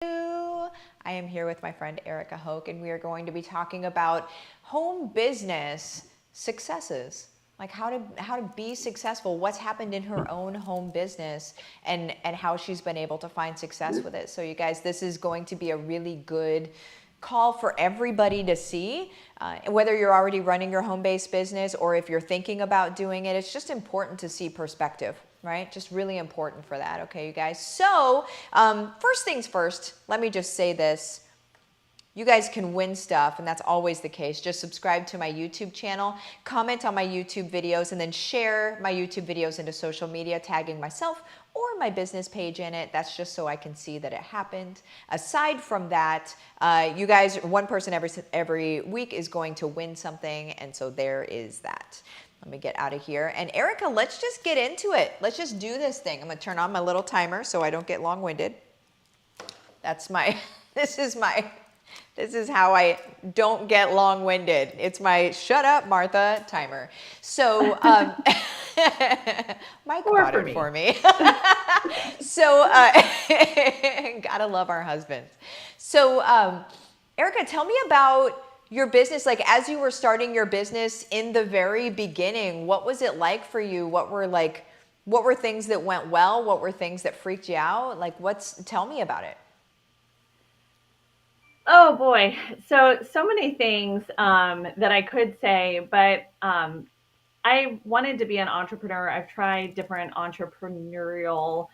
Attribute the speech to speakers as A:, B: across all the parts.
A: I am here with my friend Erica Hoke, and we are going to be talking about home business successes, like how to be successful, what's happened in her own home business, and how she's been able to find success with it. So you guys, this is going to be a really good call for everybody to see, whether you're already running your home-based business or if you're thinking about doing it. It's just important to see perspective, right? Just really important for that. Okay, you guys. So first things first, let me just say this. You guys can win stuff, and that's always the case. Just subscribe to my YouTube channel, comment on my YouTube videos, and then share my YouTube videos into social media, tagging myself or my business page in it. That's just so I can see that it happened. Aside from that, you guys, one person every week is going to win something, and so there is that. Let me get out of here. And Erica, let's just get into it. Let's just do this thing. I'm gonna turn on my little timer so I don't get long-winded. That's my, this is how I don't get long-winded. It's my shut up, Martha timer. So, Mike bought it for me. So, gotta love our husbands. So, Erica, tell me about your business. Like, as you were starting your business in the very beginning, what was it like for you? What were things that went well? What were things that freaked you out? Like, tell me about it.
B: Oh boy. So many things that I could say, but I wanted to be an entrepreneur. I've tried different entrepreneurial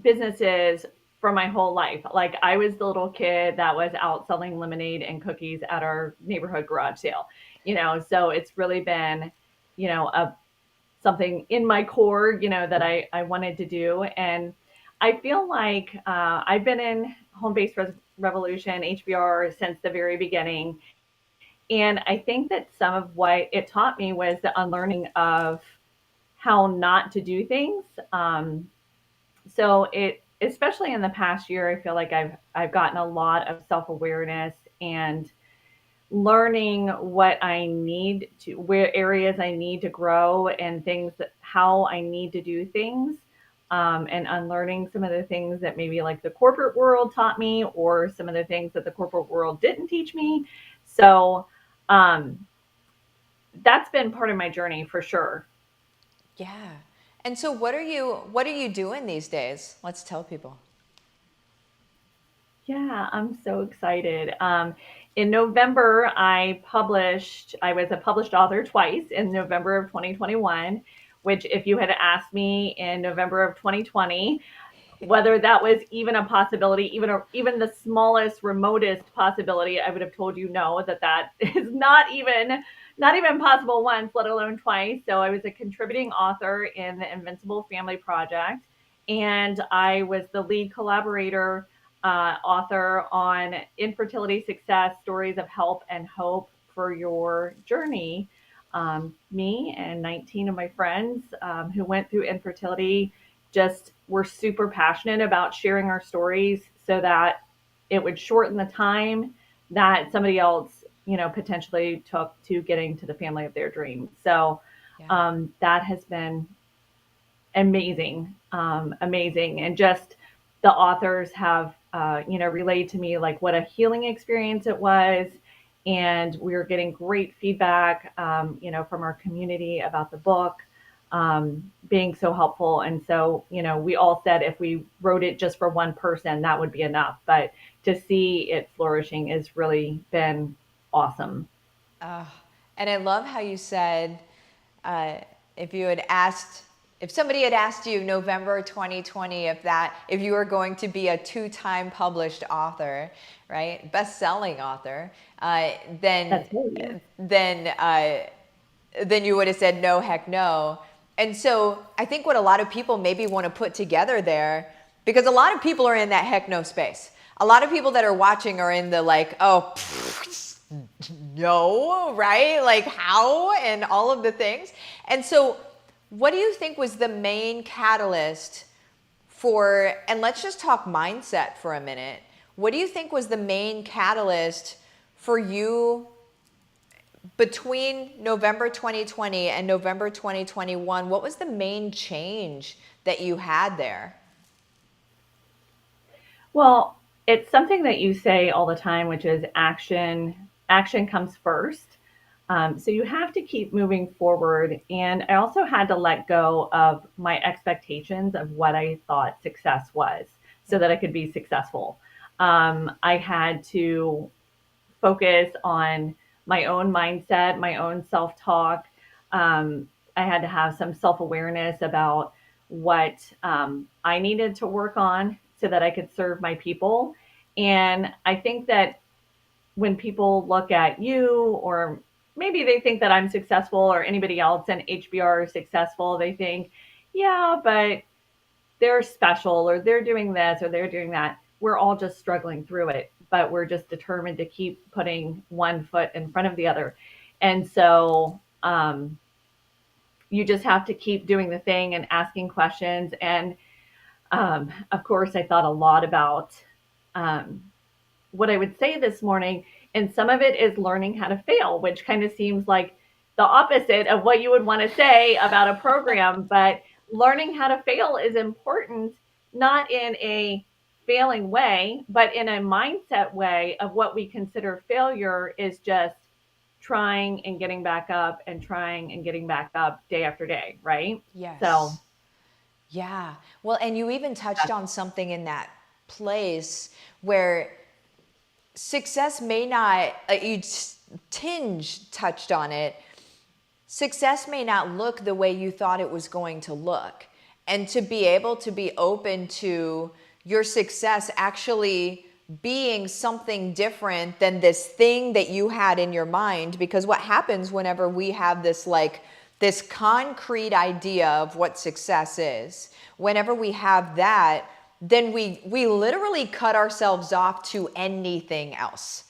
B: businesses for my whole life. Like I was the little kid that was out selling lemonade and cookies at our neighborhood garage sale, so it's really been, something in my core, that I wanted to do. And I feel like I've been in home-based revolution, HBR, since the very beginning. And I think that some of what it taught me was the unlearning of how not to do things. Especially in the past year, I feel like I've gotten a lot of self-awareness and learning what I need to, where areas I need to grow and things how I need to do things, and unlearning some of the things that maybe like the corporate world taught me or some of the things that the corporate world didn't teach me. So that's been part of my journey for sure.
A: Yeah. And so what are you doing these days? Let's tell people.
B: Yeah, I'm so excited. In November, I was a published author twice in November of 2021, which if you had asked me in November of 2020, whether that was even a possibility, even the smallest, remotest possibility, I would have told you no, that is not even possible once, let alone twice. So I was a contributing author in the Invincible Family Project, and I was the lead collaborator author on Infertility Success, Stories of Help and Hope for Your Journey. Me and 19 of my friends who went through infertility just were super passionate about sharing our stories so that it would shorten the time that somebody else, potentially took to getting to the family of their dreams. So that has been amazing, amazing. And just the authors have, relayed to me like what a healing experience it was. And we were getting great feedback, from our community about the book being so helpful. And so, we all said if we wrote it just for one person, that would be enough. But to see it flourishing has really been awesome.
A: And I love how you said, if somebody had asked you November 2020 if you were going to be a 2-time published author, right, best-selling author, then you would have said no, heck no. And so I think what a lot of people maybe want to put together there, because a lot of people are in that heck no space. A lot of people that are watching are in the like, oh, no, right? Like how and all of the things. And so what do you think was the main catalyst for, and let's just talk mindset for a minute. What do you think was the main catalyst for you between November 2020 and November 2021? What was the main change that you had there?
B: Well, it's something that you say all the time, which is action. Action comes first. So you have to keep moving forward. And I also had to let go of my expectations of what I thought success was so that I could be successful. I had to focus on my own mindset, my own self talk. I had to have some self awareness about what I needed to work on so that I could serve my people. And I think that when people look at you, or maybe they think that I'm successful or anybody else in HBR is successful, they think, yeah, but they're special or they're doing this or they're doing that. We're all just struggling through it, but we're just determined to keep putting one foot in front of the other. And so you just have to keep doing the thing and asking questions. And of course, I thought a lot about um, what I would say this morning. And some of it is learning how to fail, which kind of seems like the opposite of what you would want to say about a program. But learning how to fail is important, not in a failing way, but in a mindset way of what we consider failure is just trying and getting back up and trying and getting back up day after day, right? So
A: Yes. Yeah. Well, and you even touched
B: that's
A: on something in that place where success may not, tinge touched on it. Success may not look the way you thought it was going to look. And to be able to be open to your success actually being something different than this thing that you had in your mind. Because what happens whenever we have this this concrete idea of what success is, whenever we have that, then we literally cut ourselves off to anything else.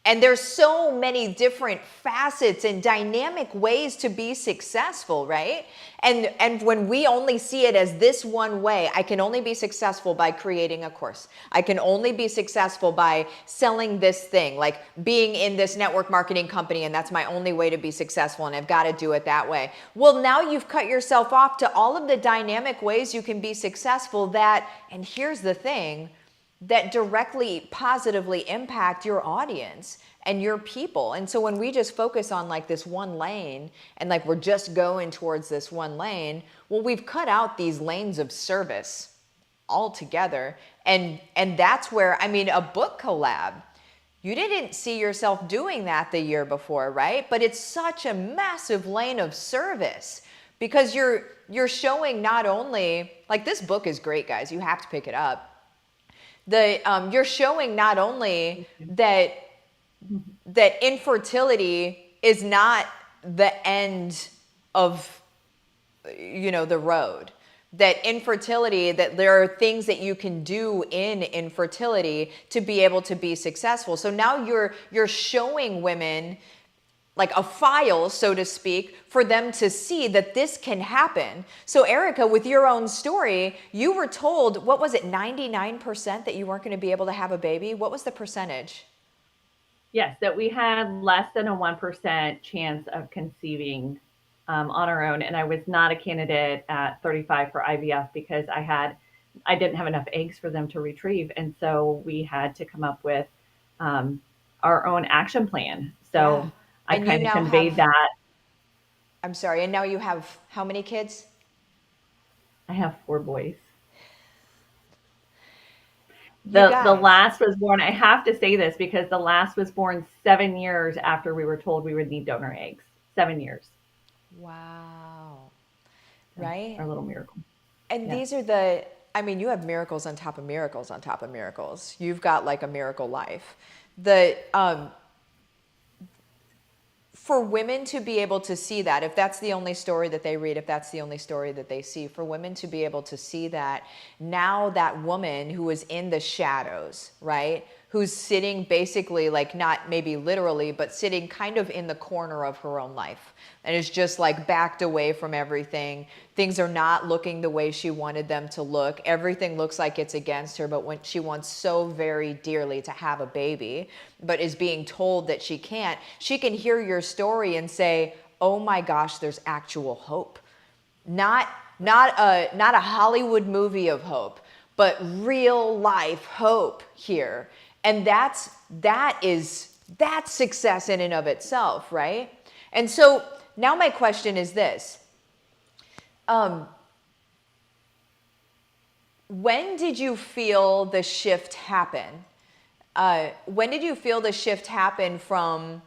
A: And there's so many different facets and dynamic ways to be successful, right? And when we only see it as this one way, I can only be successful by creating a course. I can only be successful by selling this thing, like being in this network marketing company, and that's my only way to be successful, and I've got to do it that way. Well, now you've cut yourself off to all of the dynamic ways you can be successful that, and here's the thing, that directly positively impact your audience and your people. And so when we just focus on like this one lane and like we're just going towards this one lane, well, we've cut out these lanes of service altogether. And that's where, I mean, a book collab, you didn't see yourself doing that the year before, right? But it's such a massive lane of service because you're showing not only, like, this book is great, guys, you have to pick it up. You're showing not only that infertility is not the end of the road, that infertility, that there are things that you can do in infertility to be able to be successful. So now you're showing women like a file, so to speak, for them to see that this can happen. So Erica, with your own story, you were told, what was it, 99% that you weren't going to be able to have a baby? What was the percentage?
B: yes, that we had less than a 1% chance of conceiving on our own. And I was not a candidate at 35 for IVF because I didn't have enough eggs for them to retrieve. And so we had to come up with our own action plan.
A: Yeah.
B: So I
A: And you
B: kind of
A: now have,
B: conveyed that.
A: I'm sorry, and now you have how many kids?
B: I have 4 boys.
A: You
B: The
A: guys.
B: last was born, I have to say this because the last was born 7 years after we were told we would need donor eggs. 7 years.
A: Wow.
B: So
A: Right?
B: our little miracle.
A: And
B: Yeah.
A: these are I mean, you have miracles on top of miracles on top of miracles. You've got like a miracle life. The For women to be able to see that, if that's the only story that they read, if that's the only story that they see, for women to be able to see that, now that woman who is in the shadows, right? Who's sitting basically, like, not maybe literally, but sitting kind of in the corner of her own life and is just like backed away from everything. Things are not looking the way she wanted them to look. Everything looks like it's against her, but when she wants so very dearly to have a baby, but is being told that she can't, she can hear your story and say, oh my gosh, there's actual hope. Not a Hollywood movie of hope, but real life hope here. And that's success in and of itself, right? And so now my question is this. When did you feel the shift happen? When did you feel the shift happen from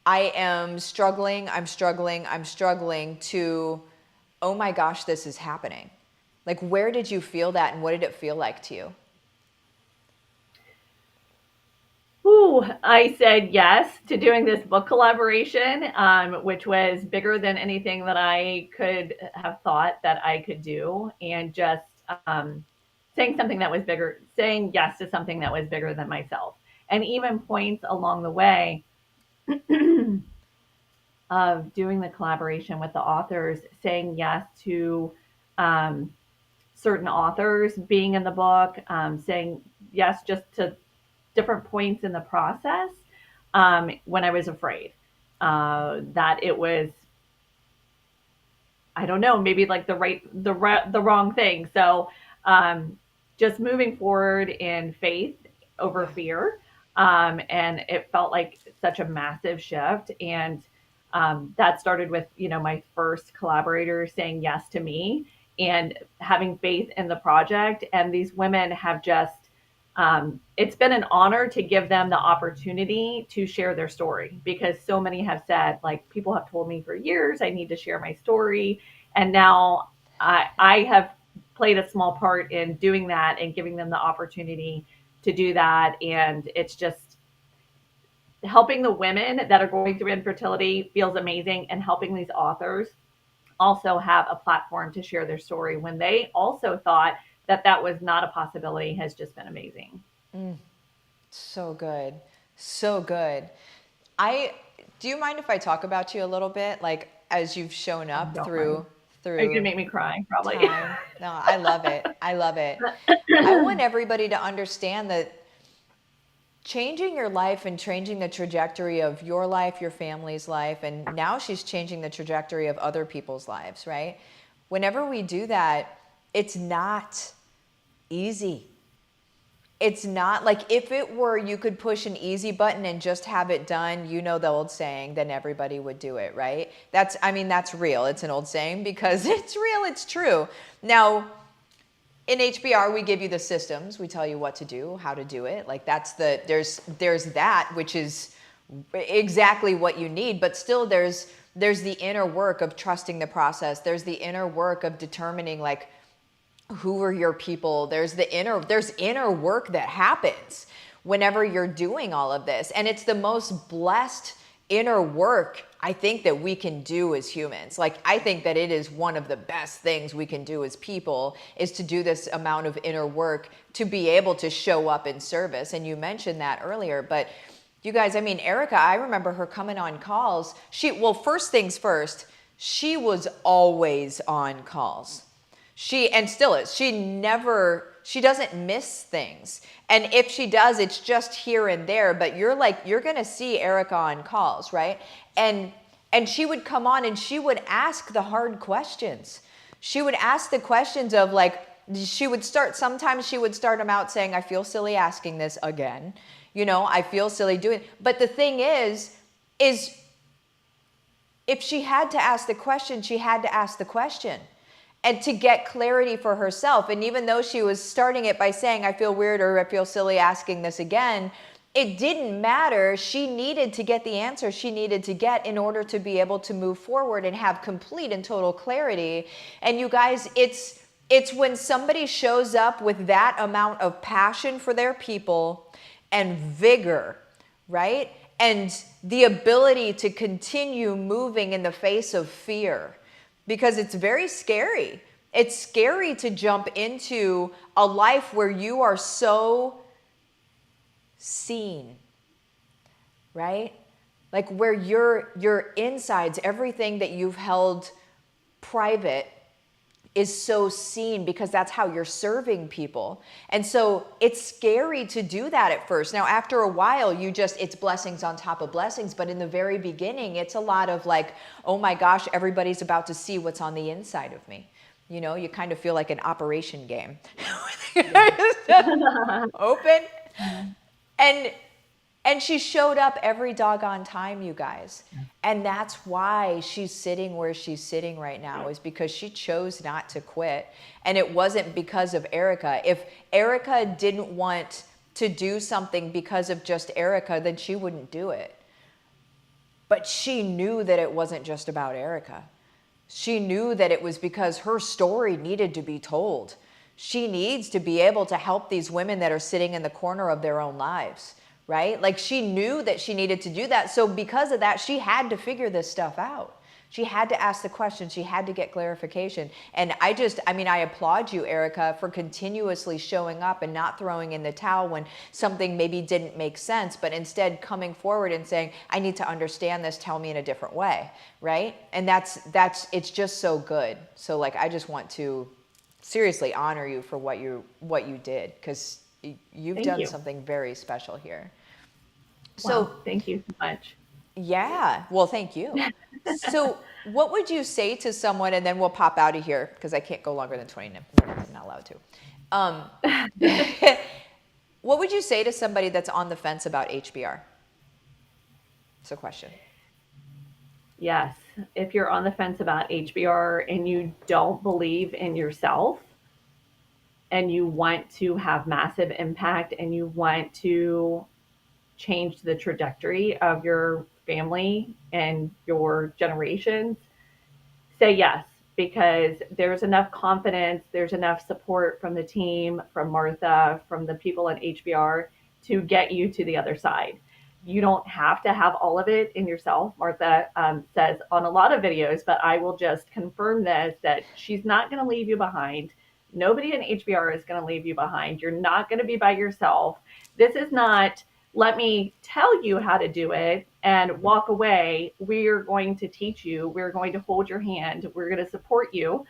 A: I am struggling, I'm struggling, I'm struggling to, oh my gosh, this is happening? Like, where did you feel that, and what did it feel like to you?
B: Ooh, I said yes to doing this book collaboration, which was bigger than anything that I could have thought that I could do. And just saying something that was bigger, saying yes to something that was bigger than myself. And even points along the way of doing the collaboration with the authors, saying yes to um, certain authors being in the book, saying yes just to different points in the process when I was afraid that it was, I don't know, maybe like the wrong thing. So just moving forward in faith over
A: Yeah.
B: fear, and it felt like such a massive shift. And that started with my first collaborator saying yes to me and having faith in the project. And these women have just it's been an honor to give them the opportunity to share their story, because so many have said, like, people have told me for years I need to share my story, and now I have played a small part in doing that and giving them the opportunity to do that. And it's just helping the women that are going through infertility feels amazing, and helping these authors also have a platform to share their story when they also thought that that was not a possibility has just been amazing.
A: So good. So good. I Do you mind if I talk about you a little bit, like as you've shown
B: I
A: up
B: don't mind. Are you gonna
A: through
B: make me cry? Probably.
A: time? No, I love it. I love it. I want everybody to understand that changing your life and changing the trajectory of your life, your family's life, and now she's changing the trajectory of other people's lives, right? Whenever we do that, it's not easy. It's not like, if it were you could push an easy button and just have it done, you know the old saying, then everybody would do it, right? That's real. It's an old saying because it's real, it's true. Now, in HBR, we give you the systems. We tell you what to do, how to do it. Like, there's that, which is exactly what you need, but still there's the inner work of trusting the process. There's the inner work of determining, like, who are your people. There's inner work that happens whenever you're doing all of this. And it's the most blessed inner work I think that we can do as humans. Like, I think that it is one of the best things we can do as people, is to do this amount of inner work to be able to show up in service. And you mentioned that earlier, but you guys, I mean, Erica, I remember her coming on calls. First things first, she was always on calls. And still is. She doesn't miss things. And if she does, it's just here and there, but you're going to see Erica on calls, right? And she would come on and she would ask the hard questions. She would ask the questions of, like, sometimes she would start them out saying, I feel silly asking this again. I feel silly doing it. But the thing is if she had to ask the question, she had to ask the question. And to get clarity for herself. And even though she was starting it by saying, I feel weird or I feel silly asking this again, it didn't matter. She needed to get the answer she needed to get in order to be able to move forward and have complete and total clarity. And you guys, it's when somebody shows up with that amount of passion for their people and vigor, right? And the ability to continue moving in the face of fear. Because it's very scary. It's scary to jump into a life where you are so seen, right? Like, where your insides, everything that you've held private, is so seen, because that's how you're serving people. And so it's scary to do that at first. Now, after a while, it's blessings on top of blessings. But in the very beginning, it's a lot of like, oh my gosh, everybody's about to see what's on the inside of me. You know, you kind of feel like an operation game.
B: Yeah.
A: Open. And and she showed up every doggone time, you guys. And that's why she's sitting where she's sitting right now, is because she chose not to quit. And it wasn't because of Erica. If Erica didn't want to do something because of just Erica, then she wouldn't do it. But she knew that it wasn't just about Erica. She knew that it was because her story needed to be told. She needs to be able to help these women that are sitting in the corner of their own lives, right? Like, she knew that she needed to do that. So because of that, she had to figure this stuff out. She had to ask the questions. She had to get clarification. And I applaud you, Erica, for continuously showing up and not throwing in the towel when something maybe didn't make sense, but instead coming forward and saying, I need to understand this, tell me in a different way, right? And it's just so good. So like, I just want to seriously honor you for what you did, because you've
B: Thank
A: done
B: you.
A: something very special here.
B: Wow,
A: So
B: thank you so much.
A: yeah, well, thank you. So what would you say to someone, and then we'll pop out of here because I can't go longer than 20 minutes. I'm not allowed to. Um, what would you say to somebody that's on the fence about HBR? It's a question.
B: Yes, if you're on the fence about HBR and you don't believe in yourself and you want to have massive impact and you want to change the trajectory of your family and your generations, say yes, because there's enough confidence, there's enough support from the team, from Martha, from the people at HBR to get you to the other side. You don't have to have all of it in yourself. Martha says on a lot of videos, but I will just confirm this, that she's not going to leave you behind. Nobody in HBR is going to leave you behind. You're not going to be by yourself. This is not, let me tell you how to do it and walk away. We're going to teach you. We're going to hold your hand. We're going to support you.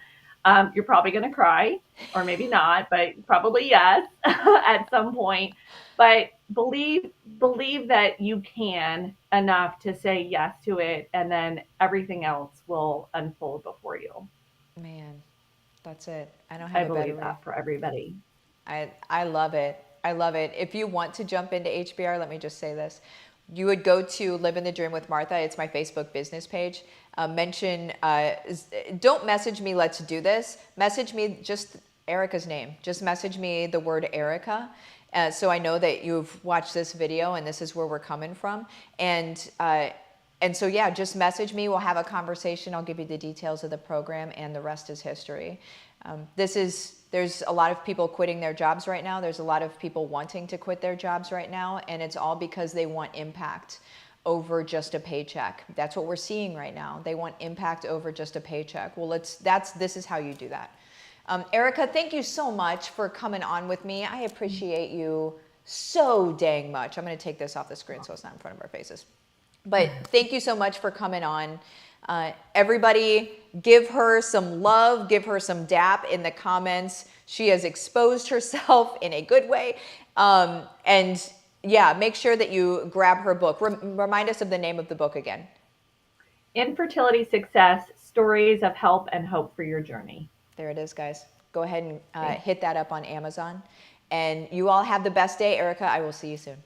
B: You're probably going to cry, or maybe not, but probably yes at some point. But believe that you can enough to say yes to it, and then everything else will unfold before you.
A: Man, that's it. I don't have
B: I
A: a better
B: believe
A: way.
B: that for everybody.
A: I love it. I love it. If you want to jump into HBR, let me just say this. You would go to Livin the Dream with Martha. It's my Facebook business page. Don't message me, let's do this. Message me just Erica's name. Just message me the word Erica. So I know that you've watched this video and this is where we're coming from. And so, yeah, just message me. We'll have a conversation. I'll give you the details of the program, and the rest is history. There's a lot of people quitting their jobs right now. There's a lot of people wanting to quit their jobs right now, and it's all because they want impact over just a paycheck. That's what we're seeing right now. They want impact over just a paycheck. Well, this is how you do that. Erica, thank you so much for coming on with me. I appreciate you so dang much. I'm going to take this off the screen so it's not in front of our faces. But thank you so much for coming on. Everybody, give her some love, give her some dap in the comments. She has exposed herself in a good way. And yeah, make sure that you grab her book. Remind us of the name of the book again.
B: Infertility Success, Stories of Help and Hope for Your Journey.
A: There it is, guys. Go ahead and hit that up on Amazon. And you all have the best day. Erica, I will see you soon.